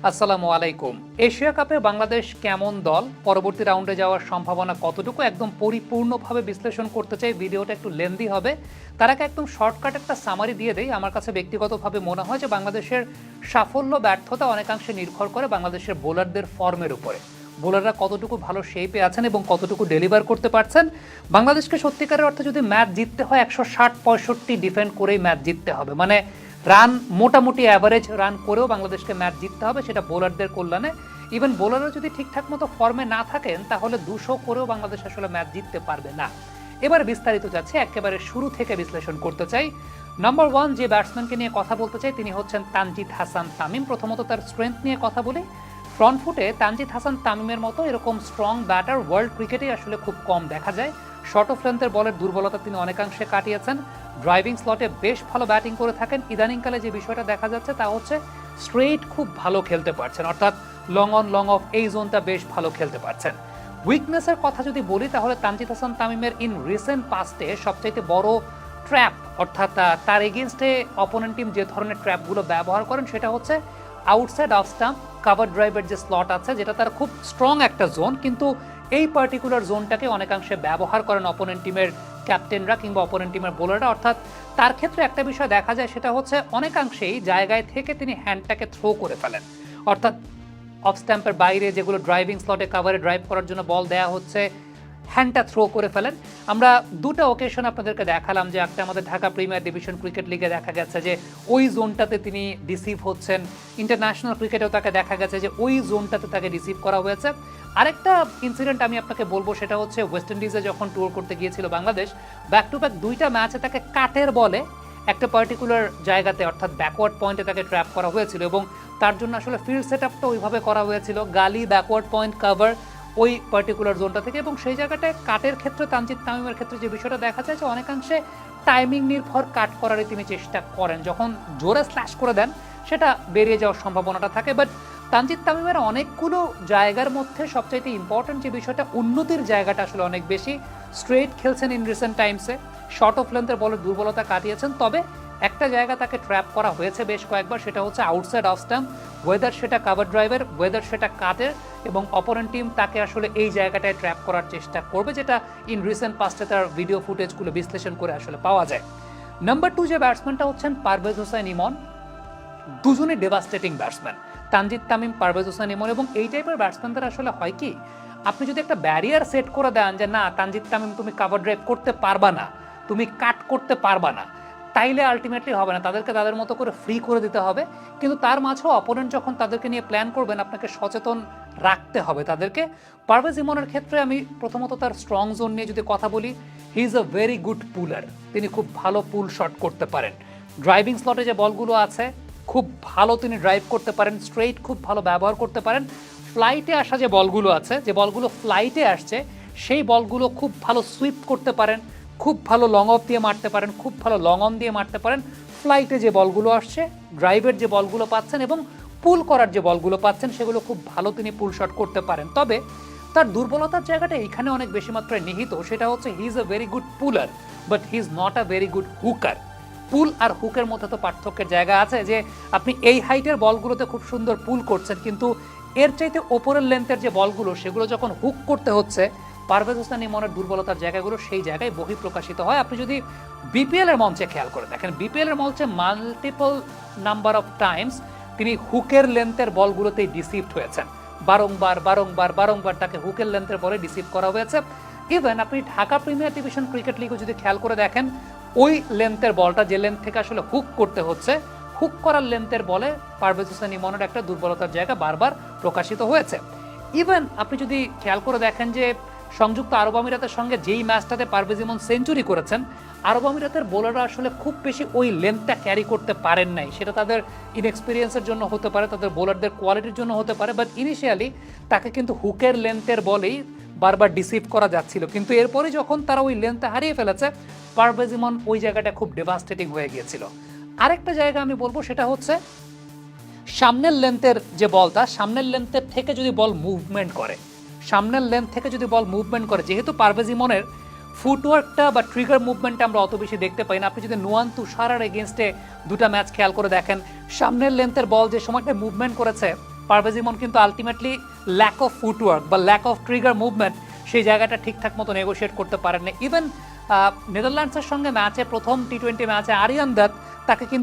আসসালামু আলাইকুম। এশিয়া কাপে বাংলাদেশ কেমন দল, পরবর্তী রাউন্ডে যাওয়ার সম্ভাবনা কতটুকু, একদম পরিপূর্ণভাবে বিশ্লেষণ করতে চাই। ভিডিওটা একটু লেন্দি হবে, তার আগে একদম শর্টকাট একটা সামারি দিয়ে দেই। আমার কাছে ব্যক্তিগতভাবে মনে হয় যে বাংলাদেশের সাফল্য ব্যর্থতা অনেকাংশে নির্ভর করে বাংলাদেশের বোলারদের ফর্মের উপরে। বোলাররা কতটুকু ভালো শেপে আছেন এবং কতটুকু ডেলিভার করতে পারছেন। বাংলাদেশকে সত্যিকারের অর্থে যদি ম্যাচ জিততে হয় 160-65 ডিফেন্ড করেই ম্যাচ জিততে হবে, মানে রান মোটামুটি অ্যাভারেজ রান করেও বাংলাদেশকে ম্যাচ জিততে হবে, সেটা বোলারদের কল্যাণে। ইভেন বোলাররা যদি ঠিকঠাক মতো ফর্মে না থাকেন তাহলে 200 করেও বাংলাদেশ আসলে ম্যাচ জিততে পারবে না। এবার বিস্তারিত যাচ্ছে, একেবারে শুরু থেকে বিশ্লেষণ করতে চাই। নাম্বার 1 যে ব্যাটসম্যানকে নিয়ে কথা বলতে চাই তিনি হচ্ছেন তানজিদ হাসান তামিম। প্রথমত তার স্ট্রেংথ নিয়ে কথা বলি। ফ্রন্ট ফুটে তানজিদ হাসান তামিমের মতো এরকম স্ট্রং ব্যাটার ওয়ার্ল্ড ক্রিকেটে আসলে খুব কম দেখা যায়। শর্ট অফ লেন্থের বলের দুর্বলতা তিনি অনেকাংশে কাটিয়েছেন। ড্রাইভিং স্লটে বেশ ভালো ব্যাটিং করে থাকেন। ইদানিংকালে যে বিষয়টা দেখা যাচ্ছে তা হচ্ছে স্ট্রেইট খুব ভালো খেলতে পারছেন, অর্থাৎ লং অন লং অফ এই জোনটা বেশ ভালো খেলতে পারছেন। উইকনেসের কথা যদি বলি তাহলে তানজিদ হাসান তামিমের ইন রিসেন্ট পাস্টে সবচাইতে বড় ট্র্যাপ, অর্থাৎ তার এগেনস্টে অপোনেন্ট টিম যে ধরনের ট্র্যাপগুলো ব্যবহার করেন সেটা হচ্ছে আউটসাইড অফ স্টাম্প কাভার ড্রাইভের যে স্লট আছে, যেটা তার খুব স্ট্রং একটা জোন, কিন্তু এই পার্টিকুলার জোনটাকে অনেকাংশে ব্যবহার করেন অপোনেন্ট টিমের ক্যাপ্টেনরা কিংবা অপোনেন্ট টিমের বোলাররা। অর্থাৎ তার ক্ষেত্রে একটা বিষয় দেখা যায়, সেটা হচ্ছে অনেকাংশেই জায়গায় থেকে তিনি হ্যান্ডটাকে থ্রো করে ফেলেন। অর্থাৎ অফ স্ট্যাম্পের বাইরে যেগুলো ড্রাইভিং স্লটে কাভারে ড্রাইভ করার জন্য বল দেয়া হচ্ছে, হ্যান্ডটা থ্রো করে ফেলেন। আমরা দুটো ওকেশন আপনাদেরকে দেখালাম, যে একটা আমাদের ঢাকা প্রিমিয়ার ডিভিশন ক্রিকেট লিগে দেখা গেছে যে ওই জোনটাতে তিনি রিসিভ হচ্ছেন। ইন্টারন্যাশনাল ক্রিকেটেও তাকে দেখা গেছে যে ওই জোনটাতে তাকে রিসিভ করা হয়েছে। আরেকটা ইনসিডেন্ট আমি আপনাকে বলবো, সেটা হচ্ছে ওয়েস্ট ইন্ডিজে যখন ট্যুর করতে গিয়েছিল বাংলাদেশ, ব্যাক টু ব্যাক দুইটা ম্যাচে তাকে কাটের বলে একটা পার্টিকুলার জায়গাতে, অর্থাৎ ব্যাকওয়ার্ড পয়েন্টে তাকে ট্র্যাপ করা হয়েছিল, এবং তার জন্য আসলে ফিল্ড সেট আপটা ওইভাবে করা হয়েছিল, গালি ব্যাকওয়ার্ড পয়েন্ট কাভার ওই পার্টিকুলার জোনটা থেকে। এবং সেই জায়গাটায় কাটের ক্ষেত্রে তানজিদ তামিমের ক্ষেত্রে যে বিষয়টা দেখা যায় যে অনেকাংশে টাইমিং নির্ভর কাট করারই তিনি চেষ্টা করেন। যখন জোরে স্ল্যাশ করে দেন সেটা বেরিয়ে যাওয়ার সম্ভাবনাটা থাকে। বাট তানজিদ তামিমের অনেকগুলো জায়গার মধ্যে সবচাইতে ইম্পর্টেন্ট যে বিষয়টা, উন্নতির জায়গাটা আসলে অনেক বেশি। স্ট্রেট খেলছেন ইন রিসেন্ট টাইমসে, শর্ট অফ লেন্থের বলের দুর্বলতা কাটিয়েছেন, তবে একটা জায়গা তাকে ট্র্যাপ করা হয়েছে বেশ কয়েকবার, সেটা হচ্ছে আউটসাইড অফ স্টাম্প, ওয়েদার সেটা কাভার ড্রাইভের, ওয়েদার সেটা কাটের, এবং অপোনেন্ট টিম তাকে আসলে এই জায়গাটায় ট্র্যাপ করার চেষ্টা করবে, যেটা ইন রিসেন্ট পাস্টে তার ভিডিও ফুটেজগুলো বিশ্লেষণ করে আসলে পাওয়া যায়। নাম্বার 2 যে ব্যাটসম্যানটা হচ্ছেন পারভেজ হোসেন ইমন। দুজনে ডেভাস্টেটিং ব্যাটসম্যান, তানজিদ তামিম, পারভেজ হোসেন ইমন। এবং এই টাইপের ব্যাটসম্যানদের আসলে হয় কি, আপনি যদি একটা ব্যারিয়ার সেট করে দেন যে না তানজিদ তামিম তুমি কাভার ড্রাইভ করতে পারবা না, তুমি কাট করতে পারবা না, তাইলে আলটিমেটলি হবে না, তাদেরকে তাদের মতো করে ফ্রি করে দিতে হবে। কিন্তু তার মাঝেও অপোনেন্ট যখন তাদেরকে নিয়ে প্ল্যান করবেন, আপনাকে সচেতন রাখতে হবে তাদেরকে। পারভেজ ইমনের ক্ষেত্রে আমি প্রথমত তার স্ট্রং জোন নিয়ে যদি কথা বলি, he is a very good puller, তিনি খুব ভালো পুল শট করতে পারেন। ড্রাইভিং স্লটে যে বলগুলো আছে খুব ভালো তিনি ড্রাইভ করতে পারেন, স্ট্রেইট খুব ভালো ব্যবহার করতে পারেন। ফ্লাইটে আসা যে বলগুলো আছে, যে বলগুলো ফ্লাইটে আসছে সেই বলগুলো খুব ভালো সুইপ করতে পারেন, খুব ভালো লং অফ দিয়ে মারতে পারেন, খুব ভালো লং অন দিয়ে মারতে পারেন। ফ্লাইটে যে বলগুলো আসছে, ড্রাইভের যে বলগুলো পাচ্ছেন এবং পুল করার যে বলগুলো পাচ্ছেন, সেগুলো খুব ভালো তিনি পুল শট করতে পারেন। তবে তার দুর্বলতার জায়গাটা এইখানে অনেক বেশি মাত্রায় নিহিত, সেটা হচ্ছে he is a very good puller but he is not a very good hooker. Pull আর হুকের মধ্যে তো পার্থক্যের জায়গা আছে, যে আপনি এই হাইটের বলগুলোতে খুব সুন্দর পুল করছেন, কিন্তু এর চাইতে ওপরের লেন্থের যে বলগুলো সেগুলো যখন হুক করতে হচ্ছে, পারভেজ হোসেন ইমনের দুর্বলতার জায়গাগুলো সেই জায়গায় বহিঃপ্রকাশিত হয়। আপনি যদি বিপিএল এর মঞ্চে খেয়াল করে দেখেন, বিপিএল এর মঞ্চে মাল্টিপল নাম্বার অফ টাইমস তিনি হুকের লেন্থের বলগুলোতেই ডিসিভড হয়েছেন, বারংবার বারংবার বারংবার তাকে হুকের লেন্থের বলে ডিসিভ করা হয়েছে। ইভেন আপনি ঢাকা প্রিমিয়ার ডিভিশন ক্রিকেট লিগও যদি খেয়াল করে দেখেন, ওই লেন্থের বলটা যে লেন্থ থেকে আসলে হুক করতে হচ্ছে, হুক করার লেন্থের বলে পারভেজ হোসেন ইমনের একটা দুর্বলতার জায়গা বারবার প্রকাশিত হয়েছে। ইভেন আপনি যদি খেয়াল করে দেখেন যে সংযুক্ত আরব আমিরাতের সঙ্গে যেই ম্যাচটাতে পারভেজ ইমন সেঞ্চুরি করেছেন, আরব আমিরাতের বোলাররা আসলে খুব বেশি ওই লেন্থটা ক্যারি করতে পারেন নাই। সেটা তাদের ইনএক্সপিরিয়েন্সের জন্য হতে পারে, তাদের বোলারদের কোয়ালিটির জন্য হতে পারে, বাট ইনিশিয়ালি তাকে কিন্তু হুকের লেন্থের বলেই বারবার ডিসিভ করা যাচ্ছিল। কিন্তু এরপরে যখন তারা ওই লেন্থটা হারিয়ে ফেলেছে, পারভেজ ইমন ওই জায়গাটা খুব ডেভাস্টেটিং হয়ে গিয়েছিল। আরেকটা জায়গা আমি বলবো, সেটা হচ্ছে সামনের লেন্থের যে বলটা, সামনের লেন্থের থেকে যদি বল মুভমেন্ট করে, সামনের লেন্থ থেকে যদি বল মুভমেন্ট করে, যেহেতু পারভেজ ইমনের ফুটওয়ার্কটা বা ট্রিগার মুভমেন্টটা আমরা অত বেশি দেখতে পাই না। আপনি যদি নুয়ান তুষারার এগেনস্টে দুটা ম্যাচ খেয়াল করে দেখেন, সামনের লেন্থের বল যে সময়টা মুভমেন্ট করেছে পারভেজ ইমন কিন্তু আলটিমেটলি ল্যাক অফ ফুটওয়ার্ক বা ল্যাক অফ ট্রিগার মুভমেন্ট সেই জায়গাটা ঠিকঠাক মতো নেগোশিয়েট করতে পারেন না। ইভেন নেদারল্যান্ডসের সঙ্গে ম্যাচে প্রথম T20 ম্যাচে আরিয়ান দত্ত তাকে কিন্তু